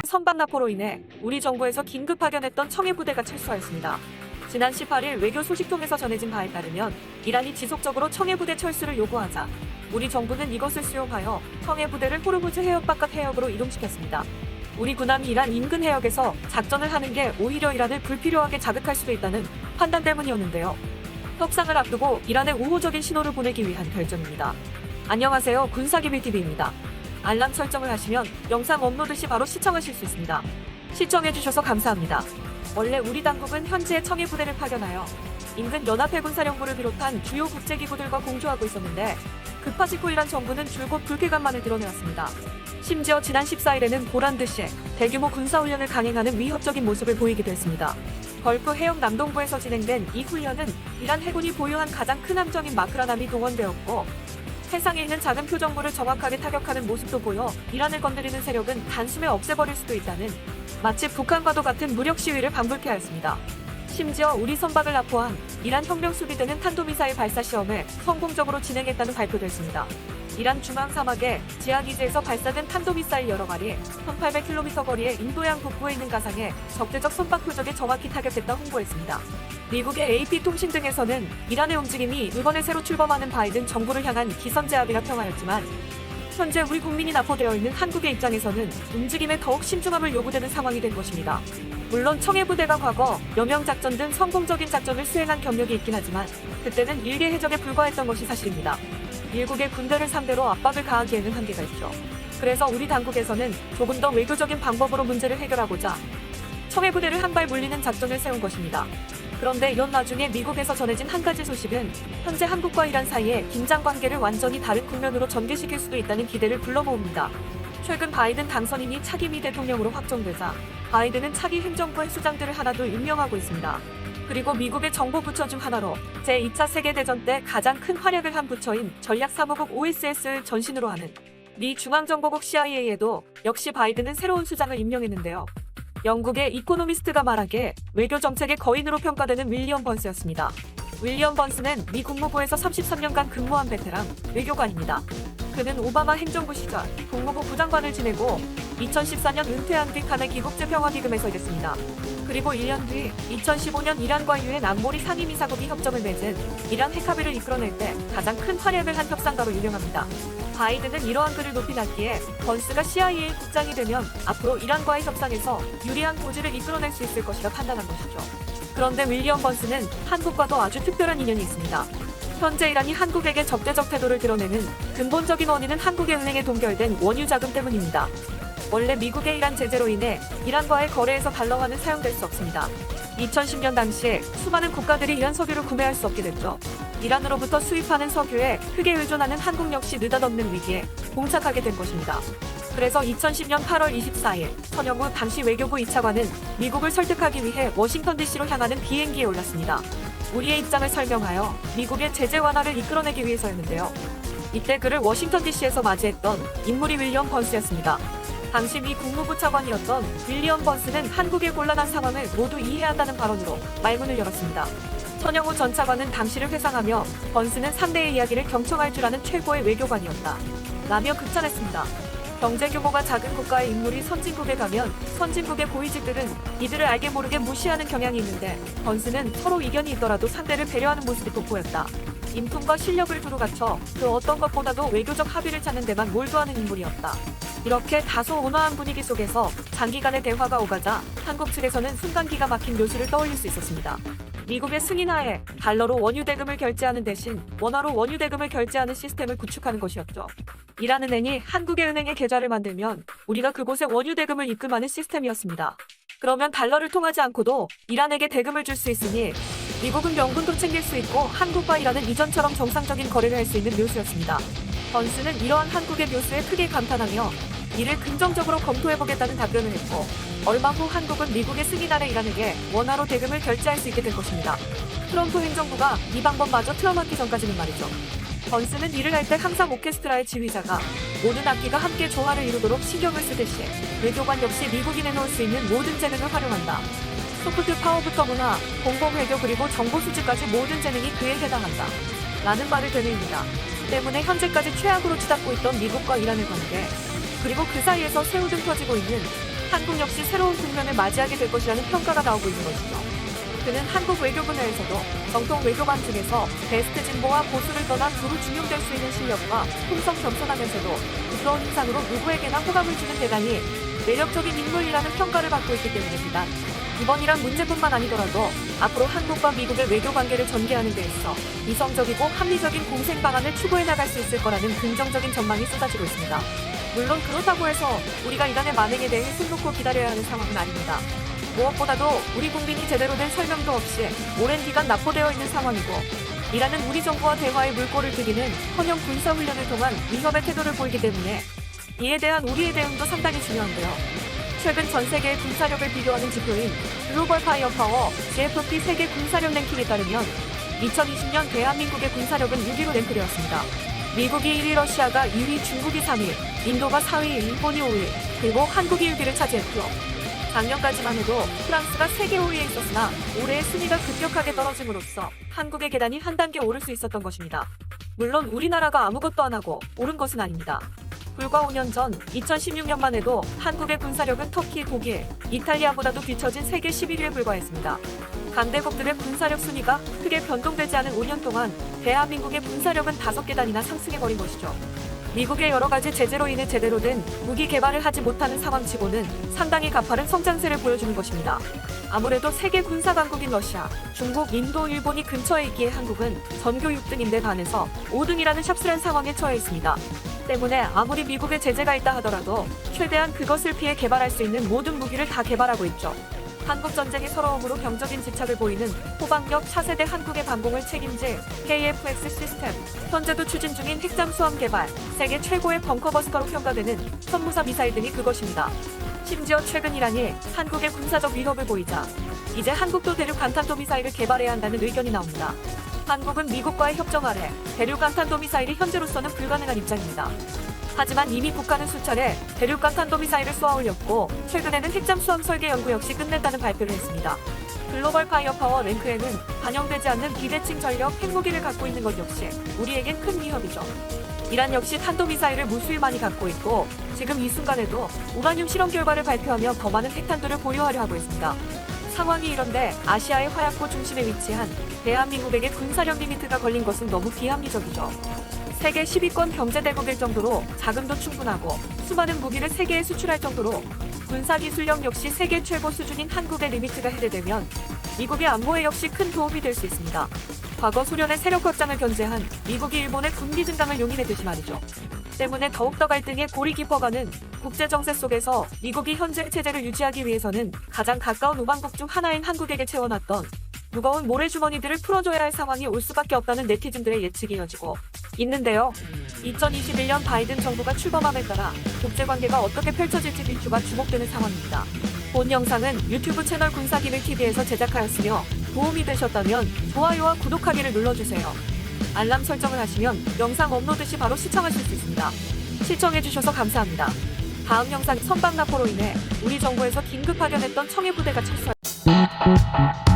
선박 납포로 인해 우리 정부에서 긴급 파견했던 청해 부대가 철수하였습니다. 지난 18일 외교 소식통에서 전해진 바에 따르면 이란이 지속적으로 청해 부대 철수를 요구하자 우리 정부는 이것을 수용하여 청해 부대를 호르무즈 해협 바깥 해역으로 이동시켰습니다. 우리 군함이 이란 인근 해역에서 작전을 하는 게 오히려 이란을 불필요하게 자극할 수도 있다는 판단 때문이었는데요. 협상을 앞두고 이란에 우호적인 신호를 보내기 위한 결정입니다. 안녕하세요, 군사기밀TV입니다. 알람 설정을 하시면 영상 업로드 시 바로 시청하실 수 있습니다. 시청해주셔서 감사합니다. 원래 우리 당국은 현재 청해 부대를 파견하여 인근 연합해군사령부를 비롯한 주요 국제기구들과 공조하고 있었는데 급하시고 이란 정부는 줄곧 불쾌감만을 드러내왔습니다. 심지어 지난 14일에는 보란듯이 대규모 군사훈련을 강행하는 위협적인 모습을 보이기도 했습니다. 걸프 해역 남동부에서 진행된 이 훈련은 이란 해군이 보유한 가장 큰 함정인 마크라남이 동원되었고 해상에 있는 작은 표적물을 정확하게 타격하는 모습도 보여 이란을 건드리는 세력은 단숨에 없애버릴 수도 있다는 마치 북한과도 같은 무력 시위를 방불케 하였습니다. 심지어 우리 선박을 납포한 이란 혁명 수비대는 탄도미사일 발사 시험을 성공적으로 진행했다는 발표도 했습니다. 이란 중앙 사막의 지하기지에서 발사된 탄도미사일 여러 발이 1800km 거리의 인도양 북부에 있는 가상의 적대적 선박 표적에 정확히 타격했다 홍보했습니다. 미국의 AP통신 등에서는 이란의 움직임이 이번에 새로 출범하는 바이든 정부를 향한 기선제압이라 평하였지만 현재 우리 국민이 납포되어 있는 한국의 입장에서는 움직임에 더욱 신중함을 요구되는 상황이 된 것입니다. 물론 청해부대가 과거 여명작전 등 성공적인 작전을 수행한 경력이 있긴 하지만 그때는 일개 해적에 불과했던 것이 사실입니다. 일국의 군대를 상대로 압박을 가하기에는 한계가 있죠. 그래서 우리 당국에서는 조금 더 외교적인 방법으로 문제를 해결하고자 청해부대를 한 발 물리는 작전을 세운 것입니다. 그런데 이런 와중에 미국에서 전해진 한 가지 소식은 현재 한국과 이란 사이에 긴장 관계를 완전히 다른 국면으로 전개시킬 수도 있다는 기대를 불러모읍니다. 최근 바이든 당선인이 차기 미 대통령으로 확정되자 바이든은 차기 행정부의 수장들을 하나둘 임명하고 있습니다. 그리고 미국의 정보 부처 중 하나로 제2차 세계대전 때 가장 큰 활약을 한 부처인 전략사무국 OSS를 전신으로 하는 미 중앙정보국 CIA에도 역시 바이든은 새로운 수장을 임명했는데요. 영국의 이코노미스트가 말하기에 외교정책의 거인으로 평가되는 윌리엄 번스였습니다. 윌리엄 번스는 미 국무부에서 33년간 근무한 베테랑 외교관입니다. 그는 오바마 행정부 시절 국무부 부장관을 지내고 2014년 은퇴한 뒤 카네기 국제평화기금에서 일했습니다. 그리고 1년 뒤 2015년 이란과 유엔 안보리 상임이사국이 협정을 맺은 이란 핵합의를 이끌어낼 때 가장 큰 활약을 한 협상가로 유명합니다. 바이든은 이러한 그를 높이 났기에 번스가 CIA 국장이 되면 앞으로 이란과의 협상에서 유리한 고지를 이끌어낼 수 있을 것이라 판단한 것이죠. 그런데 윌리엄 번스는 한국과도 아주 특별한 인연이 있습니다. 현재 이란이 한국에게 적대적 태도를 드러내는 근본적인 원인은 한국의 은행에 동결된 원유 자금 때문입니다. 원래 미국의 이란 제재로 인해 이란과의 거래에서 달러화는 사용될 수 없습니다. 2010년 당시에 수많은 국가들이 이란 석유를 구매할 수 없게 됐죠. 이란으로부터 수입하는 석유에 크게 의존하는 한국 역시 느닷없는 위기에 봉착하게 된 것입니다. 그래서 2010년 8월 24일 천영우 당시 외교부 2차관은 미국을 설득하기 위해 워싱턴 DC로 향하는 비행기에 올랐습니다. 우리의 입장을 설명하여 미국의 제재 완화를 이끌어내기 위해서였는데요. 이때 그를 워싱턴 DC에서 맞이했던 인물이 윌리엄 번스였습니다. 당시 미 국무부 차관이었던 윌리엄 번스는 한국의 곤란한 상황을 모두 이해한다는 발언으로 말문을 열었습니다. 천영우 전 차관은 당시를 회상하며 번스는 상대의 이야기를 경청할 줄 아는 최고의 외교관이었다 라며 극찬했습니다. 경제 규모가 작은 국가의 인물이 선진국에 가면 선진국의 고위직들은 이들을 알게 모르게 무시하는 경향이 있는데 번스는 서로 이견이 있더라도 상대를 배려하는 모습이 돋보였다. 인품과 실력을 두루 갖춰 그 어떤 것보다도 외교적 합의를 찾는 데만 몰두하는 인물이었다. 이렇게 다소 온화한 분위기 속에서 장기간의 대화가 오가자 한국 측에서는 순간 기가 막힌 묘수를 떠올릴 수 있었습니다. 미국의 승인하에 달러로 원유 대금을 결제하는 대신 원화로 원유 대금을 결제하는 시스템을 구축하는 것이었죠. 이란은행이 한국의 은행에 계좌를 만들면 우리가 그곳에 원유 대금을 입금하는 시스템이었습니다. 그러면 달러를 통하지 않고도 이란에게 대금을 줄 수 있으니 미국은 명분도 챙길 수 있고 한국과 이란은 이전처럼 정상적인 거래를 할 수 있는 묘수였습니다. 번스는 이러한 한국의 묘수에 크게 감탄하며 이를 긍정적으로 검토해보겠다는 답변을 했고 얼마 후 한국은 미국의 승인 아래 이란에게 원화로 대금을 결제할 수 있게 된 것입니다. 트럼프 행정부가 이 방법마저 틀어막기 전까지는 말이죠. 번스는 일을 할 때 항상 오케스트라의 지휘자가 모든 악기가 함께 조화를 이루도록 신경을 쓰듯이 외교관 역시 미국이 내놓을 수 있는 모든 재능을 활용한다. 소프트 파워부터 문화, 공공외교 그리고 정보 수집까지 모든 재능이 그에 해당한다 라는 말을 되뇌입니다. 때문에 현재까지 최악으로 치닫고 있던 미국과 이란의 관계, 그리고 그 사이에서 새우등 터지고 있는 한국 역시 새로운 국면을 맞이하게 될 것이라는 평가가 나오고 있는 것이죠. 그는 한국 외교 분야에서도 정통 외교관 중에서 베스트 진보와 보수를 떠나 두루 중용될 수 있는 실력과 품성 겸손하면서도 부드러운 인상으로 누구에게나 호감을 주는 대단히 매력적인 인물이라는 평가를 받고 있기 때문입니다. 이번 이란 문제뿐만 아니더라도 앞으로 한국과 미국의 외교 관계를 전개하는 데 있어 이성적이고 합리적인 공생 방안을 추구해 나갈 수 있을 거라는 긍정적인 전망이 쏟아지고 있습니다. 물론 그렇다고 해서 우리가 이란의 만행에 대해 손 놓고 기다려야 하는 상황은 아닙니다. 무엇보다도 우리 국민이 제대로 된 설명도 없이 오랜 기간 납포되어 있는 상황이고, 이란은 우리 정부와 대화의 물꼬를 트기는 커녕 군사훈련을 통한 위협의 태도를 보이기 때문에 이에 대한 우리의 대응도 상당히 중요한데요. 최근 전 세계의 군사력을 비교하는 지표인 글로벌 파이어파워 GFP 세계 군사력 랭킹에 따르면 2020년 대한민국의 군사력은 6위로 랭크되었습니다. 미국이 1위, 러시아가 2위, 중국이 3위, 인도가 4위, 일본이 5위, 그리고 한국이 6위를 차지했고요. 작년까지만 해도 프랑스가 세계 5위에 있었으나 올해의 순위가 급격하게 떨어짐으로써 한국의 계단이 한 단계 오를 수 있었던 것입니다. 물론 우리나라가 아무것도 안 하고 오른 것은 아닙니다. 불과 5년 전 2016년만 해도 한국의 군사력은 터키, 독일, 이탈리아보다도 뒤처진 세계 11위에 불과했습니다. 강대국들의 군사력 순위가 크게 변동되지 않은 5년 동안 대한민국의 군사력은 5계단이나 상승해버린 것이죠. 미국의 여러 가지 제재로 인해 제대로 된 무기 개발을 하지 못하는 상황치고는 상당히 가파른 성장세를 보여주는 것입니다. 아무래도 세계 군사 강국인 러시아, 중국, 인도, 일본이 근처에 있기에 한국은 전교 6등인데 반해서 5등이라는 샵쓸한 상황에 처해 있습니다. 때문에 아무리 미국의 제재가 있다 하더라도 최대한 그것을 피해 개발할 수 있는 모든 무기를 다 개발하고 있죠. 한국 전쟁의 서러움으로 병적인 집착을 보이는 호방력 차세대 한국의 반공을 책임질 KF-X 시스템, 현재도 추진 중인 핵잠수함 개발, 세계 최고의 벙커버스터로 평가되는 선무사 미사일 등이 그것입니다. 심지어 최근 이란이 한국의 군사적 위협을 보이자 이제 한국도 대륙 간탄도 미사일을 개발해야 한다는 의견이 나옵니다. 한국은 미국과의 협정 아래 대륙 간탄도 미사일이 현재로서는 불가능한 입장입니다. 하지만 이미 북한은 수차례 대륙 간탄도 미사일을 쏘아 올렸고, 최근에는 핵잠수함 설계 연구 역시 끝냈다는 발표를 했습니다. 글로벌 파이어파워 랭크에는 반영되지 않는 비대칭 전력 핵무기를 갖고 있는 것 역시 우리에겐 큰 위협이죠. 이란 역시 탄도미사일을 무수히 많이 갖고 있고, 지금 이 순간에도 우라늄 실험 결과를 발표하며 더 많은 핵탄두를 보유하려 하고 있습니다. 상황이 이런데 아시아의 화약고 중심에 위치한 대한민국에게 군사력 리미트가 걸린 것은 너무 비합리적이죠. 세계 10위권 경제대국일 정도로 자금도 충분하고 수많은 무기를 세계에 수출할 정도로 군사기술력 역시 세계 최고 수준인 한국의 리미트가 해제되면 미국의 안보에 역시 큰 도움이 될 수 있습니다. 과거 소련의 세력 확장을 견제한 미국이 일본의 군비 증강을 용인했듯이 말이죠. 때문에 더욱더 갈등의 골이 깊어가는 국제정세 속에서 미국이 현재 체제를 유지하기 위해서는 가장 가까운 우방국 중 하나인 한국에게 채워놨던 무거운 모래주머니들을 풀어줘야 할 상황이 올 수밖에 없다는 네티즌들의 예측이 이어지고 있는데요. 2021년 바이든 정부가 출범함에 따라 국제관계가 어떻게 펼쳐질지 빅큐가 주목되는 상황입니다. 본 영상은 유튜브 채널 군사기밀TV에서 제작하였으며 도움이 되셨다면 좋아요와 구독하기를 눌러주세요. 알람 설정을 하시면 영상 업로드 시 바로 시청하실 수 있습니다. 시청해주셔서 감사합니다. 다음 영상 선박 납포로 인해 우리 정부에서 긴급 파견했던 청해 부대가 철수했습니다.